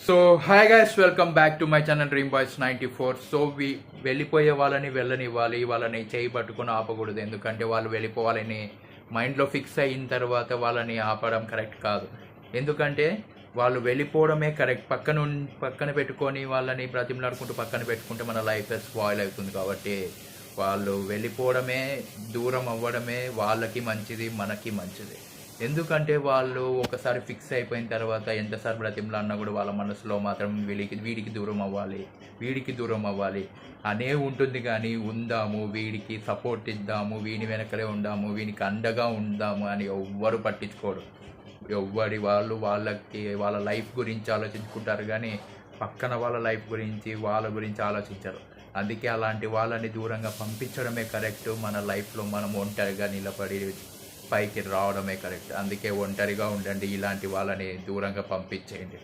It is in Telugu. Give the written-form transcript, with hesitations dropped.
So hi guys, welcome back to my channel dream boys 94. So వెళ్ళిపోయే వాళ్ళని వెళ్ళనివ్వాలి, వాళ్ళని చేయి పట్టుకొని ఆపకూడదు. ఎందుకంటే వాళ్ళు వెళ్ళిపోవాలని మైండ్లో ఫిక్స్ అయిన తర్వాత వాళ్ళని ఆపడం కరెక్ట్ కాదు. ఎందుకంటే వాళ్ళు వెళ్ళిపోవడమే కరెక్ట్. పక్కన పెట్టుకొని వాళ్ళని బ్రతిమలాడుకుంటూ పక్కన పెట్టుకుంటే మన లైఫ్ స్పాయిల్ అవుతుంది. కాబట్టి వాళ్ళు వెళ్ళిపోవడమే, దూరం అవ్వడమే వాళ్ళకి మంచిది, మనకి మంచిది. ఎందుకంటే వాళ్ళు ఒకసారి ఫిక్స్ అయిపోయిన తర్వాత ఎంతసారి బ్రతిమలాడినా కూడా వాళ్ళ మనసులో మాత్రం వీడికి దూరం అవ్వాలి అనే ఉంటుంది. కానీ ఉందాము, వీడికి సపోర్ట్ ఇద్దాము, వీని వెనకలే ఉందాము, వీనికి అండగా ఉందాము అని ఎవ్వరు పట్టించుకోరు. వాళ్ళ లైఫ్ గురించి ఆలోచించుకుంటారు, కానీ పక్కన వాళ్ళ లైఫ్ గురించి వాళ్ళ గురించి ఆలోచించరు. అందుకే అలాంటి వాళ్ళని దూరంగా పంపించడమే కరెక్ట్. మన లైఫ్లో మనం ఒంటరిగా నిలబడి పైకి రావడమే కరెక్ట్. అందుకే ఒంటరిగా ఉండండి, ఇలాంటి వాళ్ళని దూరంగా పంపించేయండి.